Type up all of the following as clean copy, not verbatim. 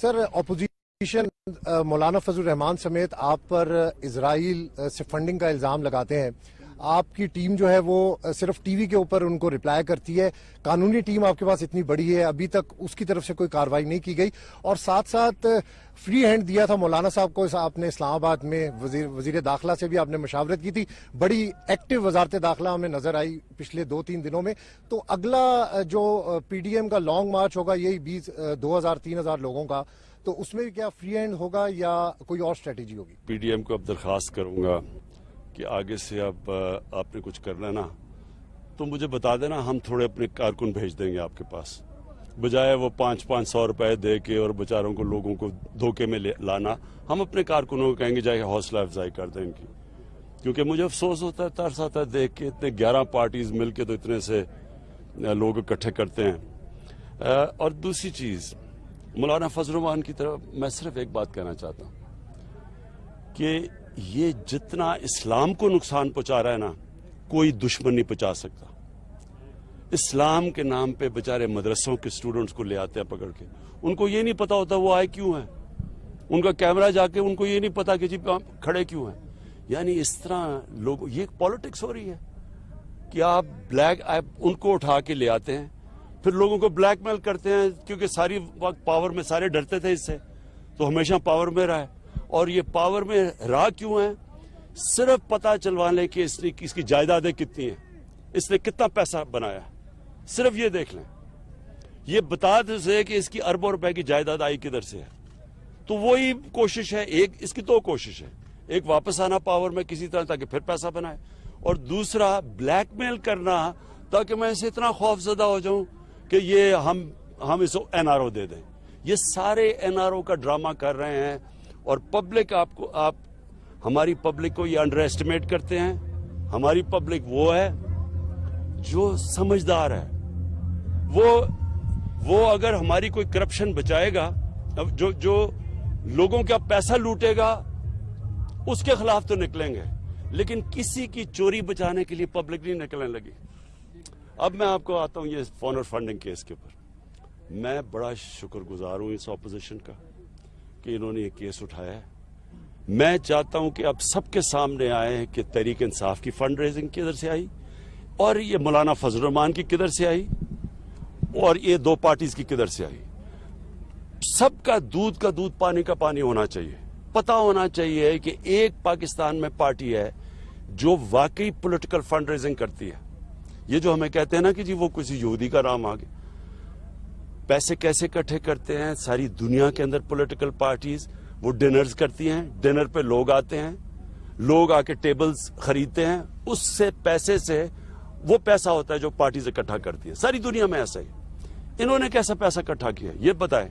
سر opposition مولانا فضل الرحمان سمیت آپ پر اسرائیل سے فنڈنگ کا الزام لگاتے ہیں. آپ کی ٹیم جو ہے وہ صرف ٹی وی کے اوپر ان کو رپلائی کرتی ہے. قانونی ٹیم آپ کے پاس اتنی بڑی ہے, ابھی تک اس کی طرف سے کوئی کارروائی نہیں کی گئی. اور ساتھ ساتھ فری ہینڈ دیا تھا مولانا صاحب کو آپ نے اسلام آباد میں. وزیر داخلہ سے بھی آپ نے مشاورت کی تھی. بڑی ایکٹیو وزارت داخلہ ہمیں نظر آئی پچھلے 2-3 دنوں میں. تو اگلا جو پی ڈی ایم کا لانگ مارچ ہوگا یہی 2000-3000 لوگوں کا, تو اس میں کیا فری ہینڈ ہوگا یا کوئی اور اسٹریٹجی ہوگی؟ پی ڈی ایم کو اب درخواست کروں گا کہ آگے سے اب آپ نے کچھ کرنا نا تو مجھے بتا دینا, ہم تھوڑے اپنے کارکن بھیج دیں گے آپ کے پاس, بجائے وہ 500 روپے دے کے اور بیچاروں کو لوگوں کو دھوکے میں لانا. ہم اپنے کارکنوں کو کہیں گے جائے حوصلہ افزائی کر دیں ان کی, کیونکہ مجھے افسوس ہوتا ہے, ترس آتا ہے دیکھ کے اتنے 11 پارٹیز مل کے تو اتنے سے لوگ اکٹھے کرتے ہیں. اور دوسری چیز, مولانا فضل الرحمان کی طرف میں صرف ایک بات کہنا چاہتا ہوں کہ یہ جتنا اسلام کو نقصان پہنچا رہا ہے نا, کوئی دشمن نہیں پہنچا سکتا. اسلام کے نام پہ بیچارے مدرسوں کے اسٹوڈنٹس کو لے آتے ہیں پکڑ کے, ان کو یہ نہیں پتا ہوتا وہ آئے کیوں ہیں, ان کا کیمرہ جا کے ان کو یہ نہیں پتا کہ جی کھڑے کیوں ہیں. یعنی اس طرح لوگ, یہ پالیٹکس ہو رہی ہے کہ آپ ان کو اٹھا کے لے آتے ہیں, پھر لوگوں کو بلیک میل کرتے ہیں, کیونکہ ساری وقت پاور میں سارے ڈرتے تھے اس سے, تو ہمیشہ پاور میں رہا ہے. اور یہ پاور میں رہا کیوں ہے؟ صرف پتا چلوانے کہ اس کی جائیدادیں کتنی ہیں, اس نے کتنا پیسہ بنایا, صرف یہ دیکھ لیں. یہ بتا دے کہ اس کی اربوں روپے کی جائیداد آئی کدھر سے ہے. تو وہی کوشش ہے, اس کی 2 کوشش ہے. ایک واپس آنا پاور میں کسی طرح تاکہ پھر پیسہ بنائے, اور دوسرا بلیک میل کرنا تاکہ میں اسے اتنا خوف زدہ ہو جاؤں کہ یہ ہم اس کو این آر او دے دیں. یہ سارے این آر او کا ڈرامہ کر رہے ہیں, اور پبلک آپ ہماری پبلک کو یہ انڈر ایسٹیمیٹ کرتے ہیں. ہماری پبلک وہ ہے جو سمجھدار ہے, وہ اگر ہماری کوئی کرپشن بچائے گا, جو لوگوں کا پیسہ لوٹے گا اس کے خلاف تو نکلیں گے, لیکن کسی کی چوری بچانے کے لیے پبلک نہیں نکلنے لگی. اب میں آپ کو آتا ہوں یہ فون اور فنڈنگ کیس کے اوپر. میں بڑا شکر گزار ہوں اس اپوزیشن کا کہ انہوں نے یہ کیس اٹھایا ہے. میں چاہتا ہوں کہ اب سب کے سامنے آئے کہ تحریک انصاف کی فنڈ ریزنگ کدھر سے آئی, اور یہ مولانا فضل الرحمان کی کدھر سے آئی, اور یہ 2 پارٹیز کی کدھر سے آئی. سب کا دودھ پانی کا پانی ہونا چاہیے. پتا ہونا چاہیے کہ ایک پاکستان میں پارٹی ہے جو واقعی پولیٹیکل فنڈ ریزنگ کرتی ہے. یہ جو ہمیں کہتے ہیں نا کہ جی وہ کسی یہودی کا نام آ گیا, پیسے کیسے اکٹھے کرتے ہیں ساری دنیا کے اندر پولیٹیکل پارٹیز. وہ ڈنرز کرتی ہیں, ڈنر پہ لوگ آتے ہیں, لوگ آ کے ٹیبلز خریدتے ہیں, اس سے پیسے سے وہ پیسہ ہوتا ہے جو پارٹیز اکٹھا کرتی ہیں. ساری دنیا میں ایسا ہی. انہوں نے کیسا پیسہ اکٹھا کیا یہ بتائیں.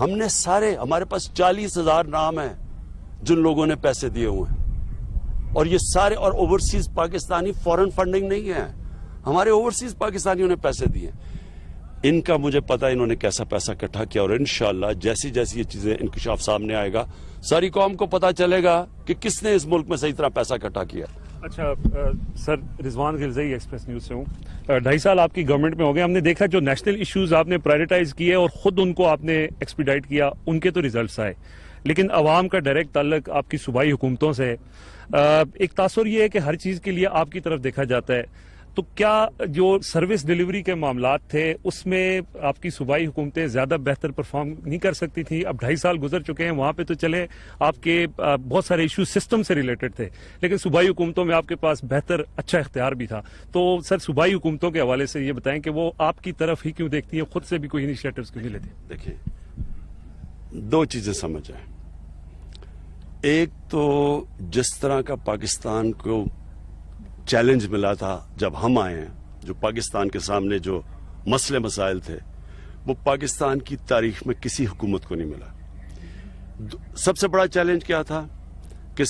ہم نے ہمارے پاس 40,000 نام ہیں جن لوگوں نے پیسے دیے ہوئے ہیں, اور یہ سارے, اور اوورسیز پاکستانی فورن فنڈنگ نہیں ہے, ہمارے اوورسیز پاکستانیوں نے پیسے دیے. ان کا مجھے پتا انہوں نے کیسا پیسہ اکٹھا کیا, اور انشاءاللہ جیسی یہ چیزیں انکشاف سامنے آئے گا ساری قوم کو پتا چلے گا کہ کس نے اس ملک میں صحیح طرح پیسہ اکٹھا کیا. اچھا سر, رضوان غلزئی ایکسپریس نیوز سے ہوں. 2.5 سال آپ کی گورنمنٹ میں ہو گئے. ہم نے دیکھا جو نیشنل ایشوز آپ نے پرائیورٹائز کیے اور خود ان کو آپ نے ایکسپیڈائٹ کیا, ان کے تو ریزلٹس آئے, لیکن عوام کا ڈائریکٹ تعلق آپ کی صوبائی حکومتوں سے ہے. ایک تاثر یہ ہے کہ ہر چیز کے لیے آپ کی طرف دیکھا جاتا ہے. تو کیا جو سروس ڈیلیوری کے معاملات تھے اس میں آپ کی صوبائی حکومتیں زیادہ بہتر پرفارم نہیں کر سکتی تھیں؟ اب 2.5 سال گزر چکے ہیں, وہاں پہ تو چلے آپ کے بہت سارے ایشو سسٹم سے ریلیٹڈ تھے, لیکن صوبائی حکومتوں میں آپ کے پاس بہتر اچھا اختیار بھی تھا. تو سر صوبائی حکومتوں کے حوالے سے یہ بتائیں کہ وہ آپ کی طرف ہی کیوں دیکھتی ہیں, خود سے بھی کوئی انیشیٹوز کیوں نہیں لیتے؟ دیکھیں, 2 چیزیں سمجھ آئیں. ایک تو جس طرح کا پاکستان کو چیلنج ملا تھا جب ہم آئے ہیں, جو پاکستان کے سامنے جو مسئلے مسائل تھے, وہ پاکستان کی تاریخ میں کسی حکومت کو نہیں ملا. سب سے بڑا چیلنج کیا تھا کہ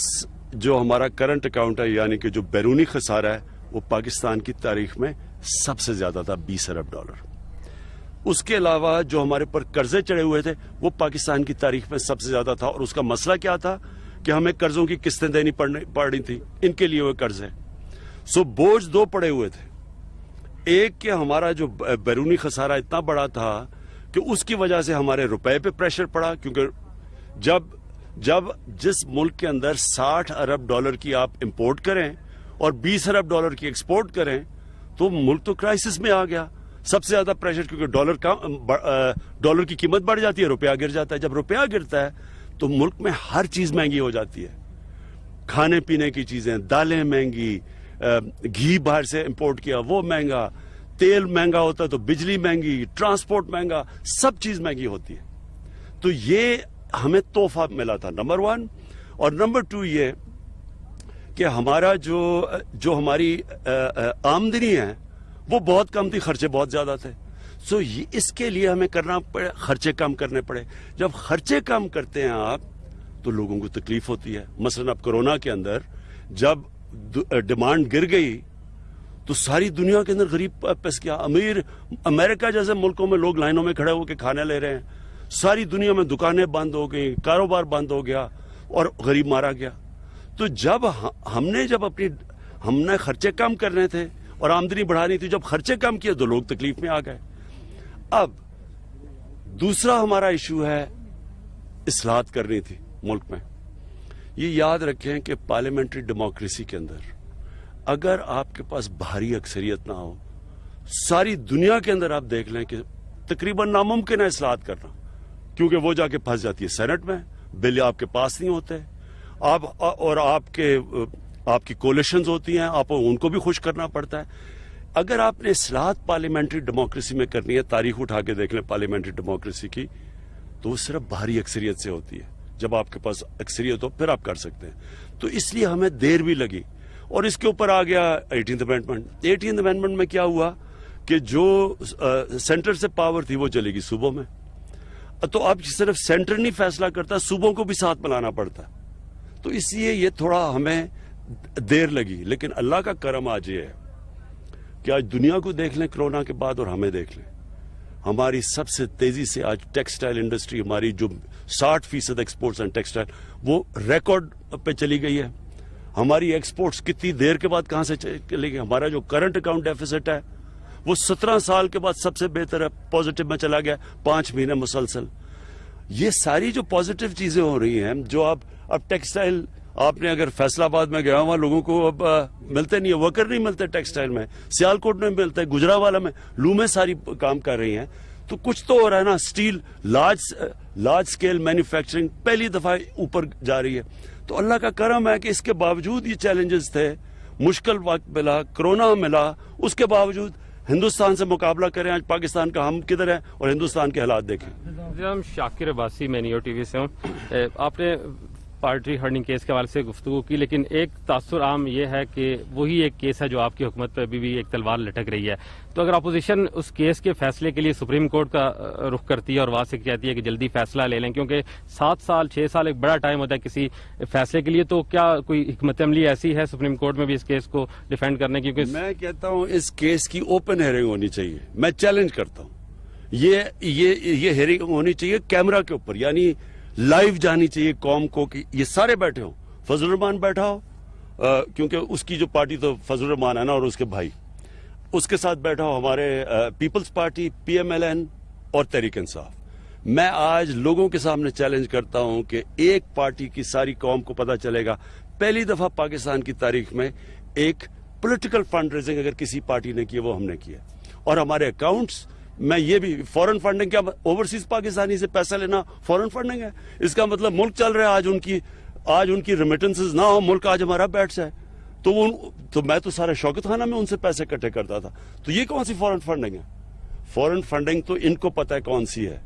جو ہمارا کرنٹ اکاؤنٹ ہے, یعنی کہ جو بیرونی خسارہ ہے, وہ پاکستان کی تاریخ میں سب سے زیادہ تھا, $20 ارب. اس کے علاوہ جو ہمارے پر قرضے چڑھے ہوئے تھے وہ پاکستان کی تاریخ میں سب سے زیادہ تھا, اور اس کا مسئلہ کیا تھا کہ ہمیں قرضوں کی قسطیں دینی پڑ رہی تھی, ان کے لیے وہ قرض ہے. سو بوجھ 2 پڑے ہوئے تھے. ایک کہ ہمارا جو بیرونی خسارہ اتنا بڑا تھا کہ اس کی وجہ سے ہمارے روپے پہ پریشر پڑا، کیونکہ جب جس ملک کے اندر 60 ارب ڈالر کی آپ امپورٹ کریں اور 20 ارب ڈالر کی ایکسپورٹ کریں تو ملک تو کرائسس میں آ گیا. سب سے زیادہ پریشر کیونکہ ڈالر کی قیمت بڑھ جاتی ہے، روپیہ گر جاتا ہے. جب روپیہ گرتا ہے تو ملک میں ہر چیز مہنگی ہو جاتی ہے. کھانے پینے کی چیزیں، دالیں مہنگی، گھی باہر سے امپورٹ کیا وہ مہنگا، تیل مہنگا ہوتا ہے تو بجلی مہنگی، ٹرانسپورٹ مہنگا، سب چیز مہنگی ہوتی ہے. تو یہ ہمیں تحفہ ملا تھا نمبر 1. اور نمبر 2 یہ کہ ہمارا جو ہماری آمدنی ہے وہ بہت کم تھی، خرچے بہت زیادہ تھے. سو اس کے لیے ہمیں کرنا پڑے، خرچے کم کرنے پڑے. جب خرچے کم کرتے ہیں آپ تو لوگوں کو تکلیف ہوتی ہے. مثلا اب کورونا کے اندر جب ڈیمانڈ گر گئی تو ساری دنیا کے اندر غریب پس گیا. امریکہ جیسے ملکوں میں لوگ لائنوں میں کھڑے ہو کے کھانے لے رہے ہیں. ساری دنیا میں دکانیں بند ہو گئی، کاروبار بند ہو گیا اور غریب مارا گیا. تو جب ہم نے خرچے کم کرنے تھے اور آمدنی بڑھانی تھی، جب خرچے کم کیے تو لوگ تکلیف میں آ گئے. اب دوسرا ہمارا ایشو ہے اصلاحات کرنی تھی ملک میں. یہ یاد رکھیں کہ پارلیمنٹری ڈیموکریسی کے اندر اگر آپ کے پاس بھاری اکثریت نہ ہو، ساری دنیا کے اندر آپ دیکھ لیں کہ تقریباً ناممکن ہے اصلاحات کرنا، کیونکہ وہ جا کے پھنس جاتی ہے سینٹ میں، بل آپ کے پاس نہیں ہوتے، اور آپ کی کولیشنز ہوتی ہیں، آپ ان کو بھی خوش کرنا پڑتا ہے. اگر آپ نے اصلاحات پارلیمنٹری ڈیموکریسی میں کرنی ہے، تاریخ اٹھا کے دیکھ لیں پارلیمنٹری ڈیموکریسی کی، تو وہ صرف بھاری اکثریت سے ہوتی ہے. جب آپ کے پاس اکثریت ہو پھر آپ کر سکتے ہیں. تو اس لیے ہمیں دیر بھی لگی. اور اس کے اوپر آ گیا 18th امینڈمنٹ. 18th امینڈمنٹ میں کیا ہوا کہ جو سینٹر سے پاور تھی وہ چلے گی صوبوں میں. تو اب صرف سینٹر نہیں فیصلہ کرتا، صوبوں کو بھی ساتھ ملانا پڑتا ہے. تو اس لیے یہ تھوڑا ہمیں دیر لگی. لیکن اللہ کا کرم آج یہ ہے کہ آج دنیا کو دیکھ لیں کرونا کے بعد اور ہمیں دیکھ لیں. ہماری سب سے تیزی سے آج ٹیکسٹائل انڈسٹری، ہماری جو 60% ایکسپورٹس ہیں ٹیکسٹائل، وہ ریکارڈ پہ چلی گئی ہے. ہماری ایکسپورٹس کتنی دیر کے بعد کہاں سے چلی گئی. ہمارا جو کرنٹ اکاؤنٹ ڈیفیسٹ ہے وہ 17 سال کے بعد سب سے بہتر ہے، پازیٹو میں چلا گیا 5 مہینے مسلسل. یہ ساری جو پازیٹو چیزیں ہو رہی ہیں، جو اب ٹیکسٹائل، آپ نے اگر فیصل آباد میں گیا ہوا، لوگوں کو اب ملتے نہیں ہے، ورکر نہیں ملتے ٹیکسٹائل میں، سیالکوٹ میں ملتے، گجرانوالہ میں، لومیں ساری کام کر رہی ہیں. تو کچھ تو ہو رہا ہے نا. اسٹیل لارج سکیل مینوفیکچرنگ پہلی دفعہ اوپر جا رہی ہے. تو اللہ کا کرم ہے کہ اس کے باوجود یہ چیلنجز تھے، مشکل وقت ملا، کرونا ملا، اس کے باوجود ہندوستان سے مقابلہ کریں. آج پاکستان کا ہم کدھر ہیں اور ہندوستان کے حالات دیکھیں. ہم شاکر عباسی، میں نیو ٹی وی سے ہوں. آپ نے پارٹی ہرننگ کیس کے حوالے سے گفتگو کی، لیکن ایک تاثر عام یہ ہے کہ وہی ایک کیس ہے جو آپ کی حکومت پہ ابھی بھی ایک تلوار لٹک رہی ہے. تو اگر اپوزیشن اس کیس کے فیصلے کے لیے سپریم کورٹ کا رخ کرتی ہے اور وہاں سے کہتی ہے کہ جلدی فیصلہ لے لیں، کیونکہ 7 سال 6 سال ایک بڑا ٹائم ہوتا ہے کسی فیصلے کے لیے، تو کیا کوئی حکمت عملی ایسی ہے سپریم کورٹ میں بھی اس کیس کو ڈیفینڈ کرنے کی؟ میں کہتا ہوں اس کیس کی اوپن ہیئرنگ ہونی چاہیے. میں چیلنج کرتا ہوں یہ ہیئرنگ ہونی چاہیے کیمرہ کے اوپر، یعنی لائیو جانی چاہیے قوم کو کہ یہ سارے بیٹھے ہوں. فضل الرحمان بیٹھا ہو، کیونکہ اس کی جو پارٹی تو فضل الرحمان ہے نا، اور اس کے بھائی، اس کے ساتھ بیٹھا ہو ہمارے پیپلز پارٹی، PMLN اور تحریک انصاف. میں آج لوگوں کے سامنے چیلنج کرتا ہوں کہ ایک پارٹی کی ساری قوم کو پتہ چلے گا. پہلی دفعہ پاکستان کی تاریخ میں ایک پولیٹیکل فنڈ ریزنگ اگر کسی پارٹی نے کی، وہ ہم نے کیا. اور ہمارے اکاؤنٹس میں یہ بھی فورن فنڈنگ، کیا اوورسیز پاکستانی سے پیسہ لینا فورن فنڈنگ ہے؟ اس کا مطلب ملک چل رہا ہے، آج ان کی ریمیٹنسز نہ ہو، ملک آج ہمارا بیٹھ جائے. تو میں تو سارے شوکت خانہ میں ان سے پیسے اکٹھے کرتا تھا. تو یہ کون سی فورن فنڈنگ ہے؟ فورن فنڈنگ تو ان کو پتہ ہے کون سی ہے،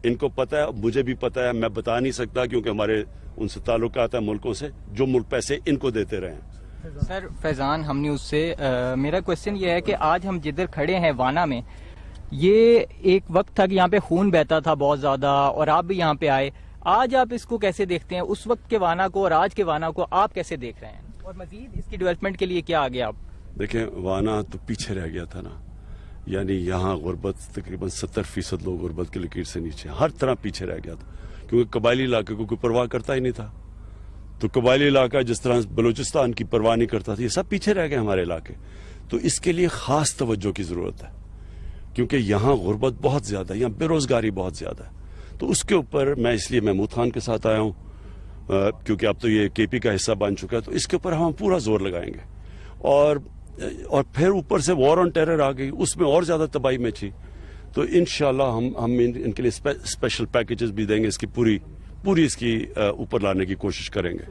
ان کو پتہ ہے، مجھے بھی پتہ ہے. میں بتا نہیں سکتا کیونکہ ہمارے ان سے تعلقات ہیں ملکوں سے، جو ملک پیسے ان کو دیتے رہے ہیں. سر فیضان ہم نیوز سے، میرا کوشچن یہ ہے کہ آج ہم جدھر کھڑے ہیں وانا میں، یہ ایک وقت تھا کہ یہاں پہ خون بہتا تھا بہت زیادہ، اور آپ بھی یہاں پہ آئے. آج آپ اس کو کیسے دیکھتے ہیں، اس وقت کے وانا کو اور آج کے وانا کو آپ کیسے دیکھ رہے ہیں، اور مزید اس کی ڈیولپمنٹ کے لیے کیا آگے آپ؟ دیکھیں، وانا تو پیچھے رہ گیا تھا نا، یعنی یہاں غربت تقریباً 70% لوگ غربت کی لکیر سے نیچے، ہر طرح پیچھے رہ گیا تھا، کیونکہ قبائلی علاقے کو کوئی پرواہ کرتا ہی نہیں تھا. تو قبائلی علاقہ جس طرح بلوچستان کی پرواہ نہیں کرتا تھا، یہ سب پیچھے رہ گئے ہمارے علاقے. تو اس کے لیے خاص توجہ کی ضرورت ہے. کیونکہ یہاں غربت بہت زیادہ ہے, یہاں بے روزگاری بہت زیادہ ہے. تو اس کے اوپر میں اس لیے محمود خان کے ساتھ آیا ہوں, کیونکہ اب تو یہ کے پی کا حصہ بن چکا ہے, تو اس کے اوپر ہم پورا زور لگائیں گے. اور پھر اوپر سے وار آن ٹیرر آ گئی, اس میں اور زیادہ تباہی مچی. تو انشاءاللہ ہم ان کے لیے اسپیشل پیکیجز بھی دیں گے, اس کی پوری اس کی اوپر لانے کی کوشش کریں گے.